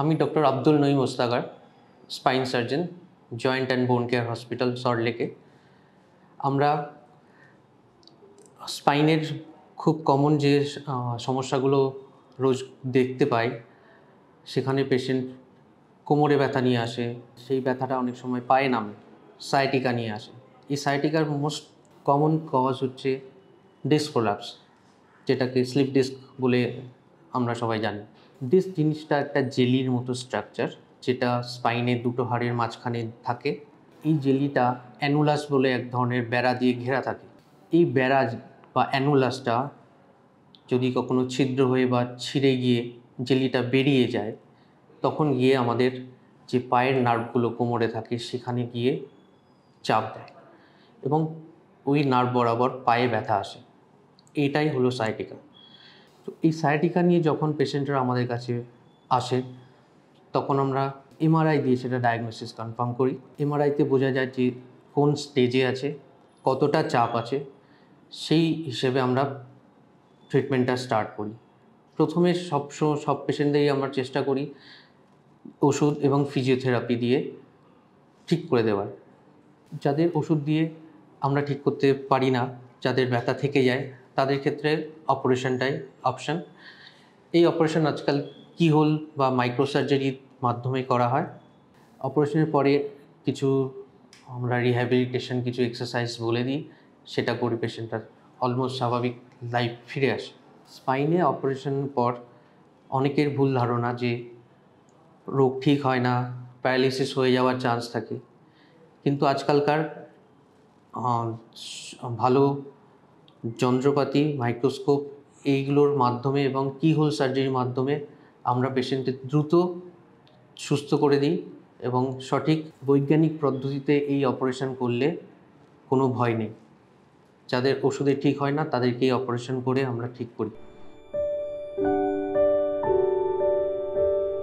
আমি doctor Abdul Naim Ostagar, spine surgeon, joint and bone care hospital, সল্টলেকে। আমরা স্পাইনের খুব কমন যে সমস্যাগুলো রোজ দেখতে পাই, সেখানে পেশেন্ট কোমরে ব্যথা নিয়ে আসে, সেই ব্যথাটা অনেক সময় পায়ে নামে, সায়াটিকা নিয়ে আসে। এই সায়াটিকার মোস্ট কমন কজ হচ্ছে ডিস্ক প্রোলাপস, যেটাকে স্লিপ ডিস্ক বলে আমরা সবাই জানি। ডিস্ক জিনিসটা একটা জেলির মতো স্ট্রাকচার, যেটা স্পাইনের দুটো হাড়ের মাঝখানে থাকে। এই জেলিটা অ্যানুলাস বলে এক ধরনের বেড়া দিয়ে ঘেরা থাকে। এই বেড়া বা অ্যানুলাসটা যদি কখনো ছিদ্র হয়ে বা ছিঁড়ে গিয়ে জেলিটা বেরিয়ে যায়, তখন গিয়ে আমাদের যে পায়ের নার্ভগুলো কোমরে থাকে সেখানে গিয়ে চাপ দেয় এবং ওই নার্ভ বরাবর পায়ে ব্যথা আসে। এইটাই হলো সায়াটিকা। তো এই সায়াটিকা নিয়ে যখন পেশেন্টরা আমাদের কাছে আসে, তখন আমরা এমআরআই দিয়ে সেটা ডায়াগনোসিস কনফার্ম করি। এমআরআইতে বোঝা যায় যে কোন স্টেজে আছে, কতটা চাপ আছে, সেই হিসেবে আমরা ট্রিটমেন্টটা স্টার্ট করি। প্রথমে সব পেশেন্টদেরই আমরা চেষ্টা করি ওষুধ এবং ফিজিওথেরাপি দিয়ে ঠিক করে দেওয়ার। যাদের ওষুধ দিয়ে আমরা ঠিক করতে পারি না, যাদের ব্যথা থেকে যায়, তাদের ক্ষেত্রে অপারেশনটাই অপশান। এই অপারেশন আজকাল কিহোল বা মাইক্রোসার্জারির মাধ্যমে করা হয়। অপারেশনের পরে কিছু আমরা রিহ্যাবিলিটেশন, কিছু এক্সারসাইজ বলে দিই, সেটা করে পেশেন্টটার অলমোস্ট স্বাভাবিক লাইফ ফিরে আসে। স্পাইনে অপারেশনের পর অনেকের ভুল ধারণা যে রোগ ঠিক হয় না, প্যারালিসিস হয়ে যাওয়ার চান্স থাকে। কিন্তু আজকালকার ভালো যন্ত্রপাতি, মাইক্রোস্কোপ, এইগুলোর মাধ্যমে এবং কিহোল সার্জারির মাধ্যমে আমরা পেশেন্টকে দ্রুত সুস্থ করে দিই এবং সঠিক বৈজ্ঞানিক পদ্ধতিতে এই অপারেশন করলে কোনো ভয় নেই। যাদের ওষুধে ঠিক হয় না, তাদেরকে এই অপারেশন করে আমরা ঠিক করি।